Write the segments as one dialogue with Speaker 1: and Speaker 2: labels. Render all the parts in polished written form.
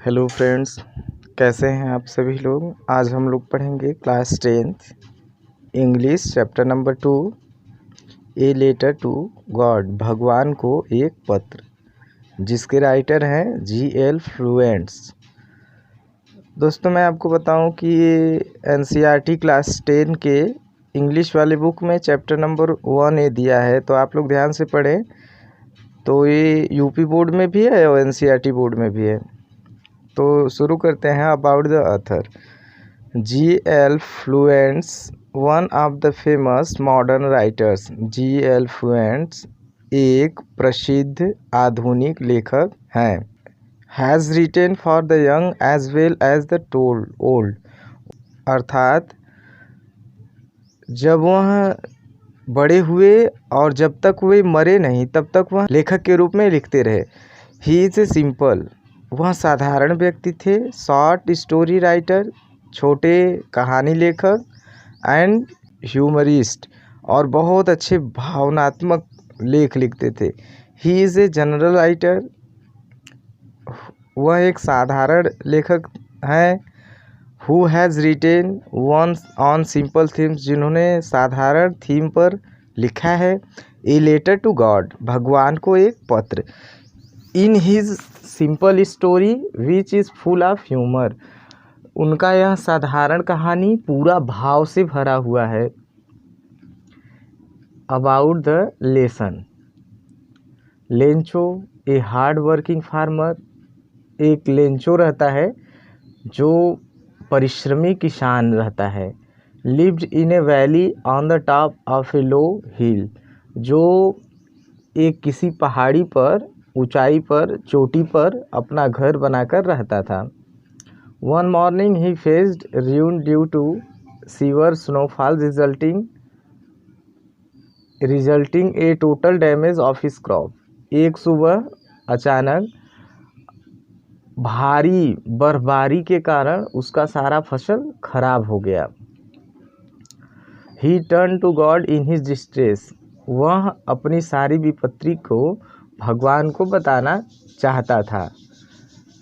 Speaker 1: Hello friends, कैसे हैं आप सभी लोग। आज हम लोग पढ़ेंगे class 10th English chapter number 2 a letter to God, भगवान को एक पत्र, जिसके राइटर हैं G.L. फ्लुएंट्स। दोस्तों, मैं आपको बताऊं कि ये NCERT क्लास 10 के इंग्लिश वाले बुक में चैप्टर नंबर 1 ए दिया है, तो आप लोग ध्यान से पढ़ें। तो ये यूपी बोर्ड में भी है और NCERT बोर्ड में भी है। तो शुरू करते हैं। About the author G.L. Fuentes, one of the famous modern writers. G.L. Fuentes एक प्रसिद्ध आधुनिक लेखक हैं। Has written for the young as well as the old, अर्थात जब वह बड़े हुए और जब तक वे मरे नहीं तब तक वह लेखक के रूप में लिखते रहे। ही इज़ ए सिंपल, वह साधारण व्यक्ति थे। शॉर्ट स्टोरी राइटर, छोटे कहानी लेखक। एंड ह्यूमरिस्ट, और बहुत अच्छे भावनात्मक लेख लिखते थे। He is a general writer, वह एक साधारण लेखक हैं। Who has retain one on simple themes, जिन्होंने साधारण थीम पर लिखा है। ए लेटर टू गॉड, भगवान को एक पत्र। In his simple story which is full of humour, उनका यह साधारण कहानी पूरा भाव से भरा हुआ है। About the lesson, Lencho a hard working farmer, एक लेंचो रहता है जो परिश्रमी किसान रहता है। Lived in a valley on the top of a low hill, जो एक किसी पहाड़ी पर, ऊंचाई पर, चोटी पर अपना घर बनाकर रहता था। One morning he faced ruin due to severe snowfall resulting a total damage of his crop. एक सुबह अचानक भारी बर्फबारी के कारण उसका सारा फसल खराब हो गया। He turn to God in his distress, वह अपनी सारी विपत्ति को भगवान को बताना चाहता था।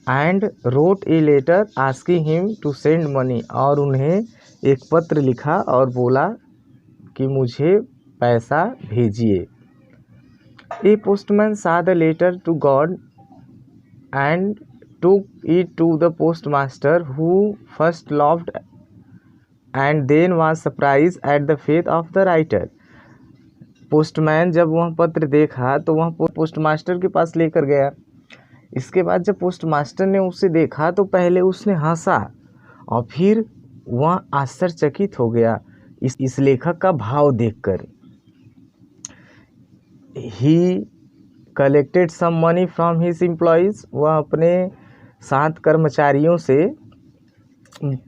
Speaker 1: And wrote a letter asking him to send money, और उन्हें एक पत्र लिखा और बोला कि मुझे पैसा भेजिए। A postman saw the letter to God and took it to the postmaster, who first laughed and then was surprised at the faith of the writer. Postman जब वह पत्र देखा तो वह पोस्टमास्टर के पास लेकर गया। इसके बाद जब पोस्टमास्टर ने उसे देखा तो पहले उसने हंसा और फिर वह आश्चर्यचकित हो गया इस लेखक का भाव देखकर। He collected some money from his employees, वह अपने 7 कर्मचारियों से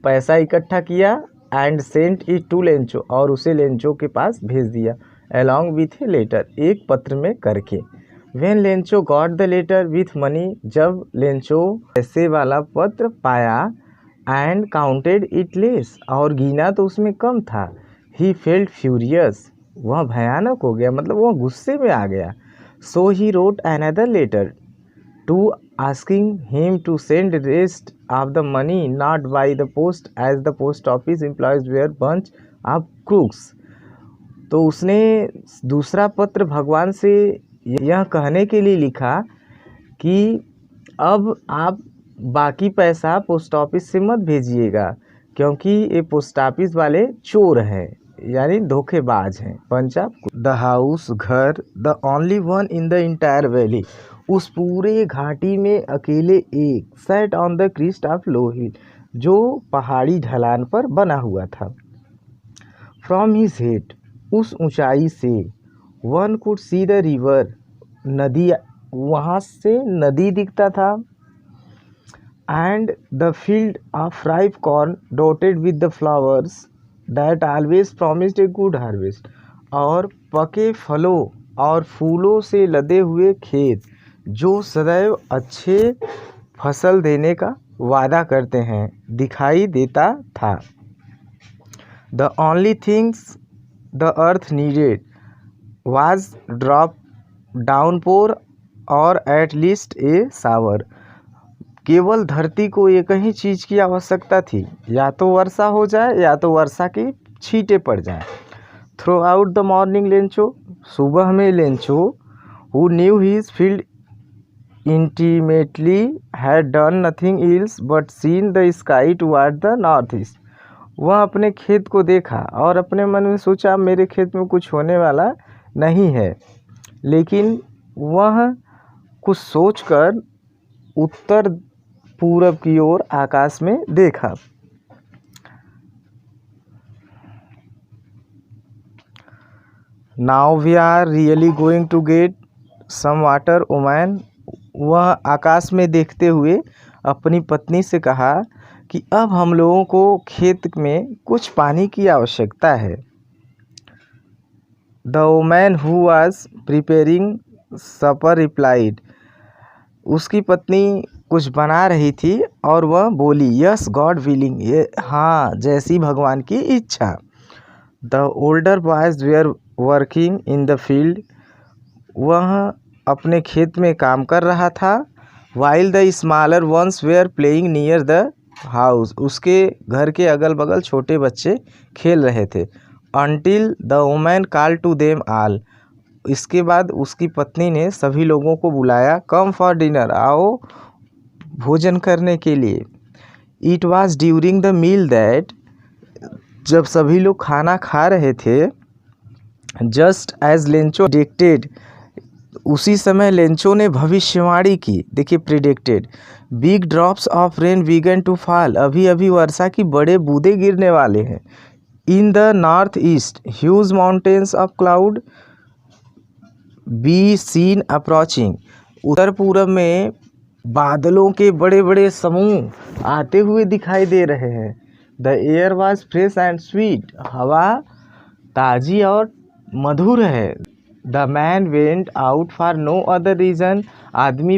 Speaker 1: पैसा इकट्ठा किया। And sent it to Lencho, और उसे लेंचो के पास भेज दिया। अलॉन्ग विथ ए लेटर, एक पत्र में करके। When Lencho got the letter with money, जब लेंचो पैसे वाला पत्र पाया। एंड काउंटेड इट लेस, और गिना तो उसमें कम था। ही फेल्ट फ्यूरियस, वह भयानक हो गया, मतलब वह गुस्से में आ गया। So he wrote another letter to asking him to send the rest of the money not by the post, as the post office employees were bunch of crooks. तो उसने दूसरा पत्र भगवान से यह कहने के लिए लिखा कि अब आप बाकी पैसा पोस्ट ऑफिस से मत भेजिएगा, क्योंकि ये पोस्ट ऑफिस वाले चोर हैं, यानी धोखेबाज हैं। पंजाब द हाउस, घर, the only one in the entire valley, उस पूरे घाटी में अकेले एक। Set on the crest of low hill, जो पहाड़ी ढलान पर बना हुआ था। फ्रॉम हिज हेड, उस ऊंचाई से। One could see the river, नदी, वहाँ से नदी दिखता था। And the field of ripe corn dotted with the flowers that always promised a good harvest, और पके फलों और फूलों से लदे हुए खेत जो सदैव अच्छे फसल देने का वादा करते हैं, दिखाई देता था। The only things the earth needed was drop downpour और एट लीस्ट ए शावर, केवल धरती को एक ही चीज़ की आवश्यकता थी, या तो वर्षा हो जाए या तो वर्षा की छींटें पड़ जाएं। Through out the morning Lencho, सुबह में Lencho, who knew his field intimately had done nothing else but seen the sky toward the northeast। वह अपने खेत को देखा और अपने मन में सोचा मेरे खेत में कुछ होने वाला नहीं है, लेकिन वह कुछ सोचकर उत्तर पूरब की ओर आकाश में देखा। Now we are really going to get some water woman. वह आकाश में देखते हुए अपनी पत्नी से कहा कि अब हम लोगों को खेत में कुछ पानी की आवश्यकता है। The woman who was preparing supper replied. उसकी पत्नी कुछ बना रही थी और वह बोली यस गॉड विलिंग, ये हाँ जैसी भगवान की इच्छा। The older boys were working in the field. वह अपने खेत में काम कर रहा था। While the smaller ones were playing near the house. उसके घर के अगल बगल छोटे बच्चे खेल रहे थे। Until the woman call to them all. इसके बाद उसकी पत्नी ने सभी लोगों को बुलाया, कम फॉर डिनर, आओ भोजन करने के लिए। It was during the meal that, जब सभी लोग खाना खा रहे थे, जस्ट एज लेंचो डिक्टेड, उसी समय लेंचो ने भविष्यवाणी की। देखिए predicted, big drops of rain began to fall. अभी अभी वर्षा की बड़े बूंदे गिरने वाले हैं। In the north east huge mountains of cloud be seen approaching. उत्तर पूरब में बादलों के बड़े बड़े समूह आते हुए दिखाई दे रहे हैं। The air was fresh and sweet. हवा ताज़ी और मधुर है। The man went out for no other reason. आदमी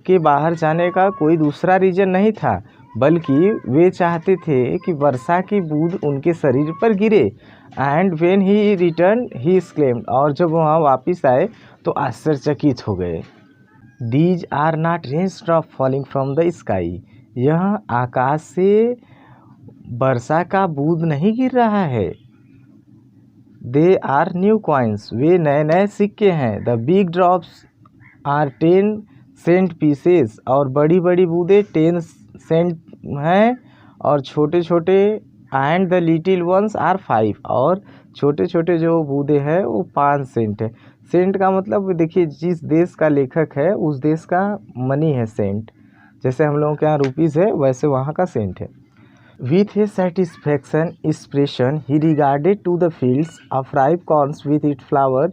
Speaker 1: के बाहर जाने का कोई दूसरा रीज़न नहीं था, बल्कि वे चाहते थे कि वर्षा की बूंद उनके शरीर पर गिरे। And when he return he exclaimed. और जब वहाँ वापस आए तो आश्चर्यचकित हो गए। These are not rains drop falling from the sky. यह आकाश से वर्षा का बूंद नहीं गिर रहा है। They are new coins. वे नए नए सिक्के हैं। The big drops are 10 cent pieces. और बड़ी बड़ी बूंदें 10 सेंट हैं और छोटे छोटे, and the little ones are 5। और छोटे छोटे जो बूंदें हैं वो 5 सेंट है। सेंट का मतलब देखिए जिस देश का लेखक है उस देश का मनी है सेंट। जैसे हम लोगों के यहाँ रुपीज़ है वैसे वहाँ का सेंट है। With a satisfaction expression he regarded to the fields of ripe corns with its flower।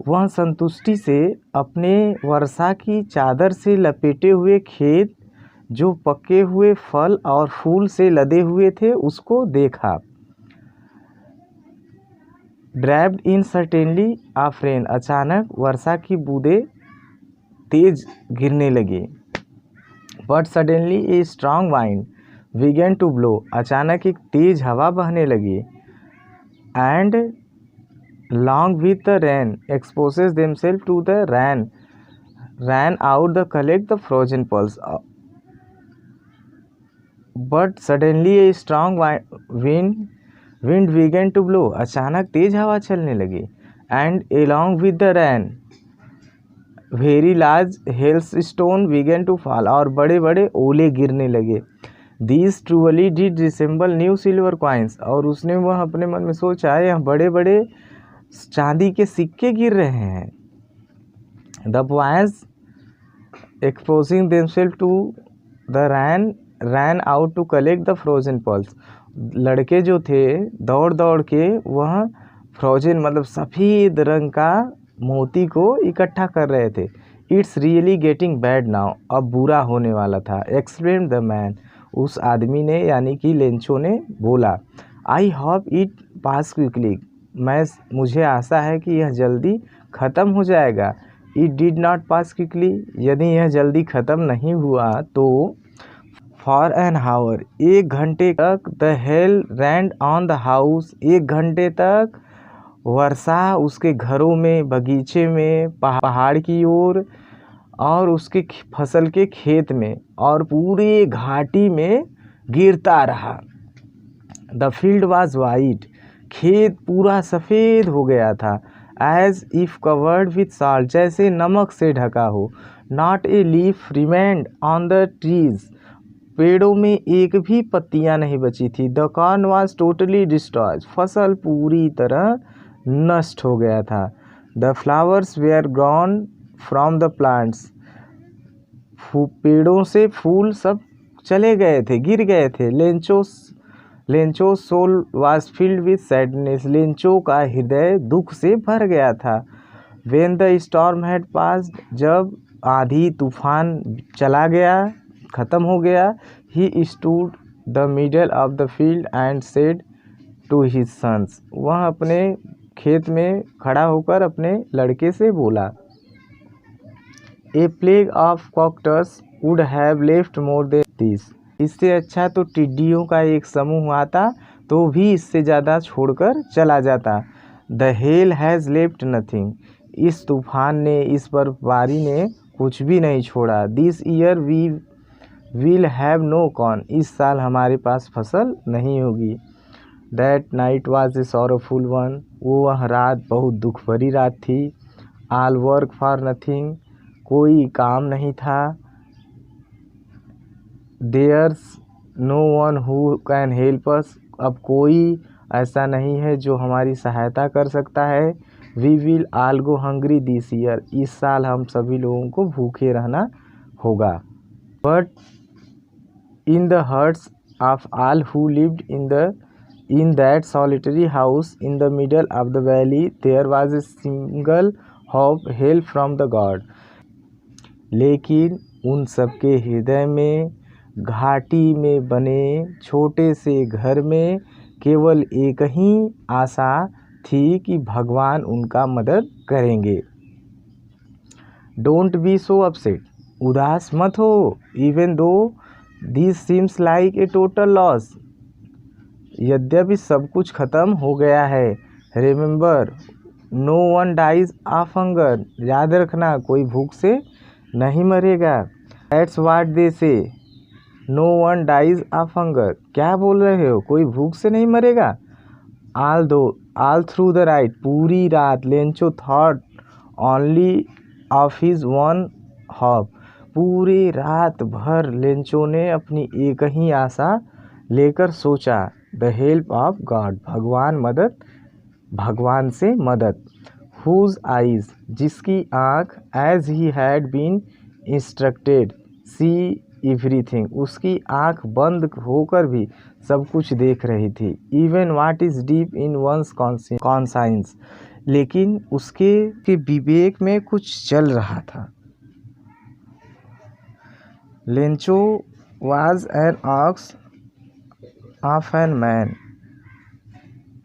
Speaker 1: वह संतुष्टि से अपने वर्षा की चादर से लपेटे हुए खेत जो पके हुए फल और फूल से लदे हुए थे उसको देखा। Draped in certainly of rain. अचानक वर्षा की बूंदें तेज गिरने लगी। But suddenly a strong wind began to blow. अचानक एक तेज हवा बहने लगी। And long with the rain exposes themselves to the rain out the collect the frozen pulse. But suddenly a strong wind began to blow. अचानक तेज हवा चलने लगी। And along with the rain very large hails stone began to fall. और बड़े बड़े ओले गिरने लगे। These truly did resemble new silver coins. और उसने वह अपने मन में सोचा यह बड़े बड़े चांदी के सिक्के गिर रहे हैं। The boys exposing themselves to the rain out to collect the frozen pearls. लड़के जो थे दौड़ दौड़ के वह फ्रोजन मतलब सफ़ेद रंग का मोती को इकट्ठा कर रहे थे। It's really getting bad now. अब बुरा होने वाला था। Explain the man. उस आदमी ने यानी कि लेंचो ने बोला, I hope it pass quickly. मुझे आशा है कि यह जल्दी ख़त्म हो जाएगा। It did not pass quickly. यदि यह जल्दी ख़त्म नहीं हुआ तो फॉर एन हावर 1 घंटे तक the hail rained on the house. 1 घंटे तक वर्षा उसके घरों में, बगीचे में, पहाड़ की ओर और उसके फसल के खेत में और पूरे घाटी में गिरता रहा। द फील्ड वॉज वाइट, खेत पूरा सफ़ेद हो गया था। As if covered with salt, जैसे नमक से ढका हो। Not a leaf remained on the trees, पेड़ों में एक भी पत्तियां नहीं बची थी। The corn was totally destroyed, फसल पूरी तरह नष्ट हो गया था। The flowers were gone from the plants, पेड़ों से फूल सब चले गए थे, गिर गए थे। Lencho soul was filled with sadness, Lencho का हृदय दुख से भर गया था। When the storm had passed, जब आधी तूफान चला गया, ख़त्म हो गया। He stood the middle of the field and said to his sons, वह अपने खेत में खड़ा होकर अपने लड़के से बोला, a plague of cactus would have left more than this, इससे अच्छा तो टिड्डियों का एक समूह आता तो भी इससे ज़्यादा छोड़कर चला जाता। The hell has left nothing, इस तूफान ने, इस बर्फबारी ने कुछ भी नहीं छोड़ा। This year we will have no corn, इस साल हमारे पास फसल नहीं होगी। That night was a sorrowful one, वह रात बहुत दुख भरी रात थी। ऑल वर्क फॉर नथिंग, कोई काम नहीं था। There's no one who can help us, अब कोई ऐसा नहीं है जो हमारी सहायता कर सकता है। We will all go hungry this year, इस साल हम सभी लोगों को भूखे रहना होगा। But in the hearts of all who lived in that solitary house in the middle of the valley there was a single hope, help from the God, लेकिन उन सबके हृदय में, घाटी में बने छोटे से घर में केवल एक ही आशा थी कि भगवान उनका मदद करेंगे। डोंट बी सो अपसेट, उदास मत हो। Even though this seems like a total loss, यद्यपि सब कुछ खत्म हो गया है। Remember no one dies of hunger, याद रखना कोई भूख से नहीं मरेगा। That's what they say, no one dies of hunger, क्या बोल रहे हो, कोई भूख से नहीं मरेगा। ऑल थ्रू द राइट, पूरी रात Lencho thought only of his one hop, पूरी रात भर लेंचो ने अपनी एक ही आशा लेकर सोचा। द हेल्प ऑफ गॉड, भगवान से मदद। हुज आइज, जिसकी आँख, as he had been instructed see everything, उसकी आँख बंद होकर भी सब कुछ देख रही थी। Even what is deep in one's conscience, लेकिन उसके विवेक में कुछ चल रहा था। Lencho was an ox of an man,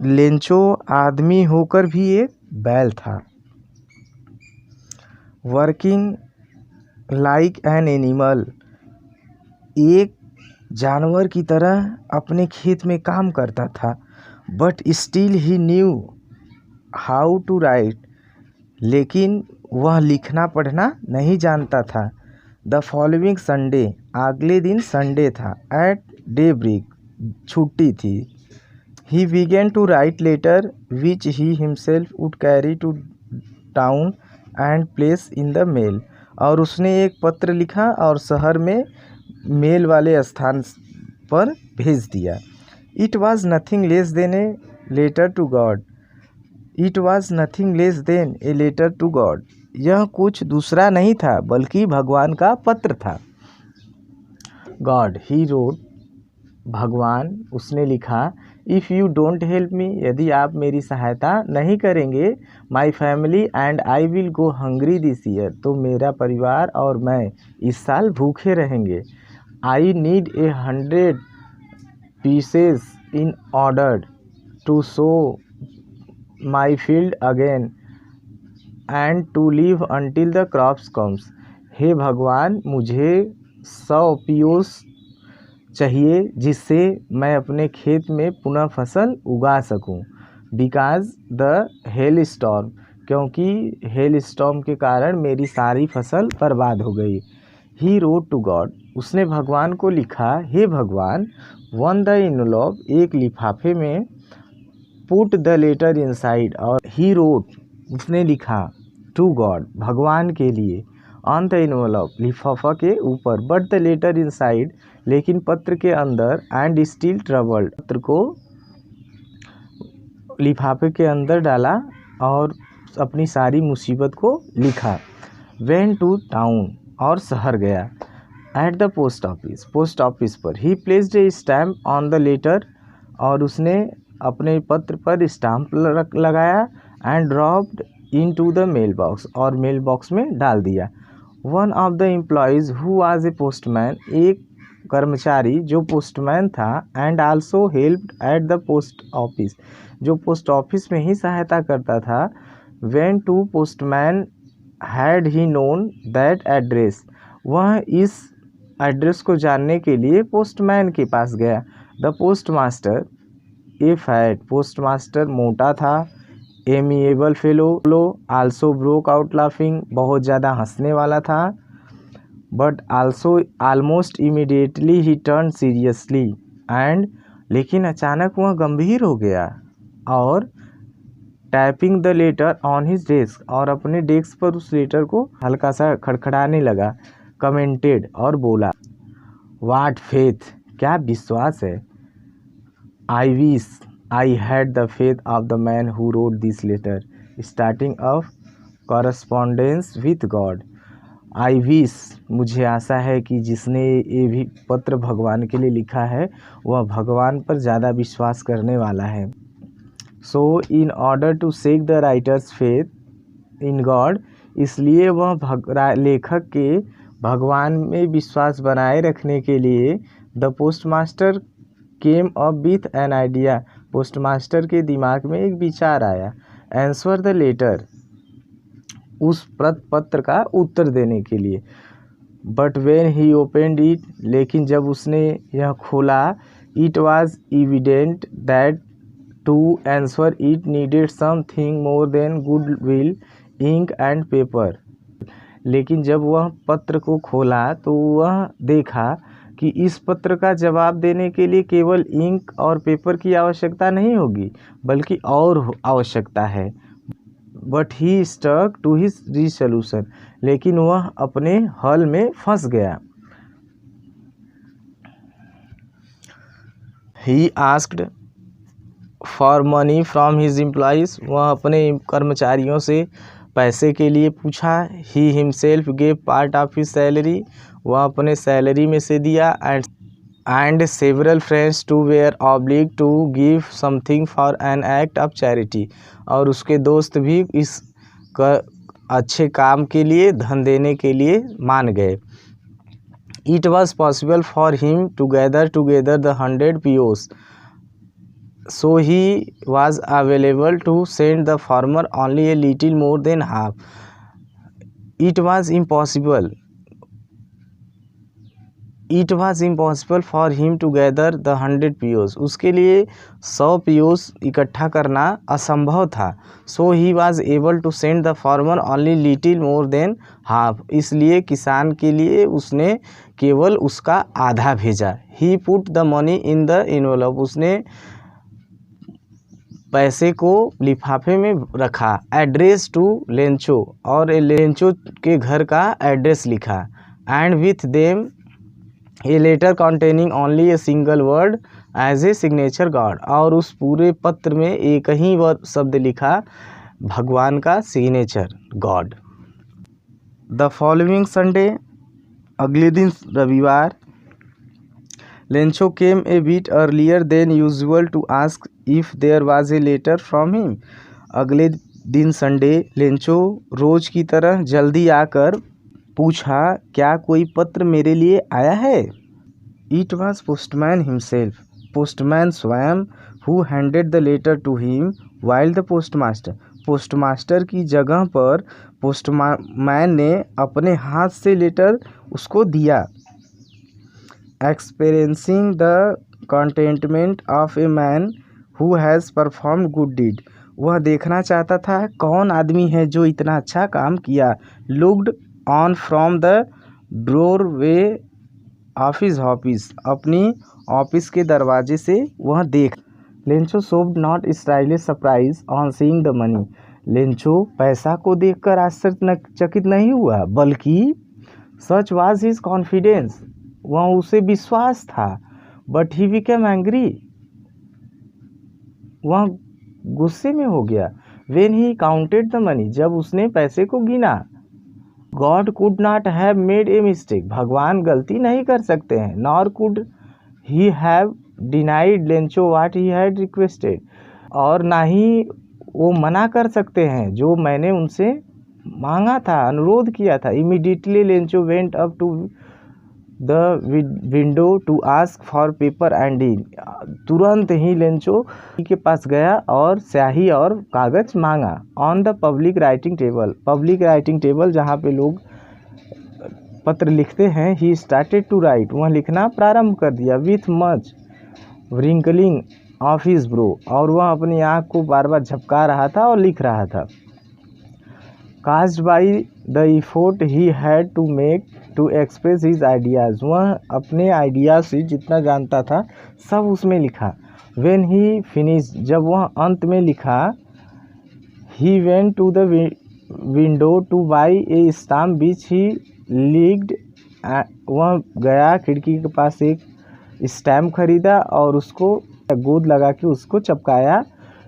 Speaker 1: लेंचो आदमी होकर भी एक बैल था। वर्किंग लाइक एन एनिमल, एक जानवर की तरह अपने खेत में काम करता था। But still he knew how to write, लेकिन वह लिखना पढ़ना नहीं जानता था। द फॉलोइंग संडे, अगले दिन संडे था। एट डे ब्रेक, छुट्टी थी। He began to write letter which he himself would carry to town and place in the mail, और उसने एक पत्र लिखा और शहर में मेल वाले स्थान पर भेज दिया। It was nothing less than a letter to God, it was nothing less than a letter to God, यह कुछ दूसरा नहीं था बल्कि भगवान का पत्र था। गॉड ही रोट, भगवान, उसने लिखा। If you don't help me, यदि आप मेरी सहायता नहीं करेंगे, my family and I will go hungry this year, तो मेरा परिवार और मैं इस साल भूखे रहेंगे। I need 100 pieces in order to sow my field again and to live until the crops comes, हे भगवान, मुझे 100 पियोस चाहिए जिससे मैं अपने खेत में पुनः फसल उगा सकूं। बिकॉज द हेल स्टॉर्म, क्योंकि हेल स्टॉर्म के कारण मेरी सारी फसल बर्बाद हो गई। ही रोट टू गॉड, उसने भगवान को लिखा, हे भगवान, वन द इनवॉल्व, एक लिफाफे में, पुट द लेटर इनसाइड, और ही रोट, उसने लिखा, टू गॉड, भगवान के लिए, ऑन द इनवॉल्व, लिफाफा के ऊपर, बट द लेटर इनसाइड, लेकिन पत्र के अंदर, एंड स्टिल ट्रबल्ड, पत्र को लिफाफे के अंदर डाला और अपनी सारी मुसीबत को लिखा। वेंट टू टाउन, और शहर गया। At the post office, post office पर, he placed a stamp on the letter, और उसने अपने पत्र पर स्टाम्प लगाया, and dropped into the mail box, और मेल बॉक्स में डाल दिया। One of the employees who was a postman, एक कर्मचारी जो पोस्टमैन था, and also helped at the post office, जो पोस्ट ऑफिस में ही सहायता करता था, went to postman had he known that address, वह इस एड्रेस को जानने के लिए पोस्टमैन के पास गया। The post master A fat, post master मोटा था, amiable fellow, also broke out laughing, बहुत ज़्यादा हंसने वाला था, but also almost immediately he turn seriously, and, लेकिन अचानक वह गंभीर हो गया, और typing the later on his desk, और अपने डेस्क पर उस लेटर को हल्का सा खड़खड़ाने लगा। कमेंटेड, और बोला, व्हाट फेथ, क्या विश्वास है। I wish I had the faith of the man who wrote this letter, starting of correspondence with God. I wish, मुझे आशा है कि जिसने ये भी पत्र भगवान के लिए लिखा है वह भगवान पर ज़्यादा विश्वास करने वाला है। So in order to shake the writer's faith in God, इसलिए वह लेखक के भगवान में विश्वास बनाए रखने के लिए, the post master came up with an idea, post master के दिमाग में एक विचार आया। आंसर द लेटर, उस पत्र का उत्तर देने के लिए। But when he opened it, लेकिन जब उसने यह खोला, it was evident that to answer it needed something more than good will, ink and paper. लेकिन जब वह पत्र को खोला तो वह देखा कि इस पत्र का जवाब देने के लिए केवल इंक और पेपर की आवश्यकता नहीं होगी, बल्कि और आवश्यकता है। But he stuck to his resolution, लेकिन वह अपने हल में फंस गया। He asked for money from his employees, वह अपने कर्मचारियों से पैसे के लिए पूछा। He himself gave part of his salary, वह अपने सैलरी में से दिया। And several friends to were oblige to give something for an act of charity, और उसके दोस्त भी इस अच्छे काम के लिए धन देने के लिए मान गए। It was possible for him to gather together the 100 POs, so he was available to send the farmer only a little more than half. It was impossible for him to gather the 100 POs, उसके लिए 100 POs इकट्ठा करना असंभव था। So he was able to send the farmer only little more than half, इसलिए किसान के लिए उसने केवल उसका आधा भेजा। He put the money in the envelope, उसने पैसे को लिफाफे में रखा। एड्रेस टू लेंचो, और लेंचो के घर का एड्रेस लिखा। And with them a letter containing only a single word as a signature God, और उस पूरे पत्र में एक ही शब्द लिखा, भगवान का signature God. The following Sunday, अगले दिन रविवार, Lencho came a bit earlier than usual to ask if there was a letter from him, अगले दिन संडे लेंचो रोज की तरह जल्दी आकर पूछा, क्या कोई पत्र मेरे लिए आया है। It was postman himself, postman स्वयं, who handed the letter to him while the postmaster, postmaster की जगह पर पोस्टमैन ने अपने हाथ से लेटर उसको दिया। Experiencing the contentment of a man who has performed good deed, वह देखना चाहता था कौन आदमी है जो इतना अच्छा काम किया। Looked on from the doorway of his office, अपनी ऑफिस के दरवाजे से वह देख। Lencho showed not stylish surprise on seeing the money. Lencho पैसा को देखकर आश्चर्यचकित नहीं हुआ, बल्कि सच वाज हिज कॉन्फिडेंस, वह उसे विश्वास था। बट ही बिकेम एंग्री, वह गुस्से में हो गया। When he counted the money, जब उसने पैसे को गिना। God could not have made a mistake, भगवान गलती नहीं कर सकते हैं। Nor could he have denied Lencho what he had requested, और ना ही वो मना कर सकते हैं जो मैंने उनसे मांगा था, अनुरोध किया था। Immediately Lencho went up to the window to ask for paper and ink, तुरंत ही लेंचो के पास गया और स्याही और कागज मांगा। On the public writing table, public writing table जहाँ पे लोग पत्र लिखते हैं, ही स्टार्टेड टू राइट, वह लिखना प्रारंभ कर दिया। With much wrinkling of his brow, और वह अपनी आँख को बार बार झपका रहा था और लिख रहा था। Caused by the effort he had to make to express his ideas, वह अपने आइडियाज से जितना जानता था सब उसमें लिखा। व्हेन ही फिनिश, जब वह अंत में लिखा, he went to the window to buy a stamp which he licked, वह गया खिड़की के पास एक स्टैम्प खरीदा और उसको गोद लगा के उसको चिपकाया।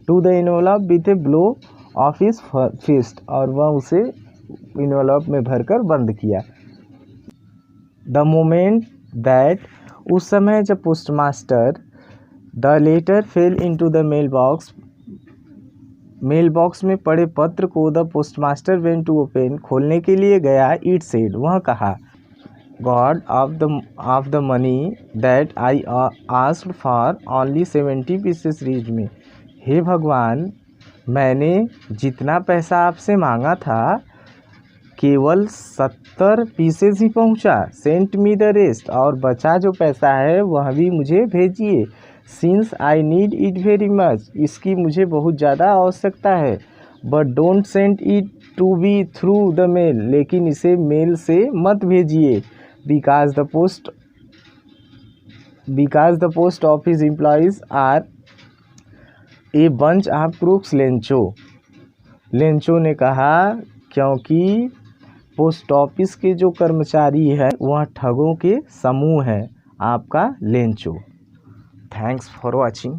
Speaker 1: To the envelope with a blow of his fist, और वह उसे एनवलप में भरकर बंद किया। द मोमेंट दैट, उस समय जब postmaster, the letter fell into the mail box, mail box में पड़े पत्र को the postmaster went to open, खोलने के लिए गया। इट सेड, वह कहा, God of the money that I asked for only 70 pieces reach me, हे भगवान, मैंने जितना पैसा आपसे मांगा था केवल 70 पीसेस ही पहुंचा। सेंट मी द रेस्ट, और बचा जो पैसा है वह भी मुझे भेजिए। Since I need it very much, इसकी मुझे बहुत ज़्यादा आवश्यकता है। But don't send it to be through the mail, लेकिन इसे मेल से मत भेजिए। Because the post office employees are a bunch of crooks. Lencho ने कहा, क्योंकि पोस्ट ऑफिस के जो कर्मचारी हैं वह ठगों के समूह हैं। आपका लेंचो। Thanks for watching.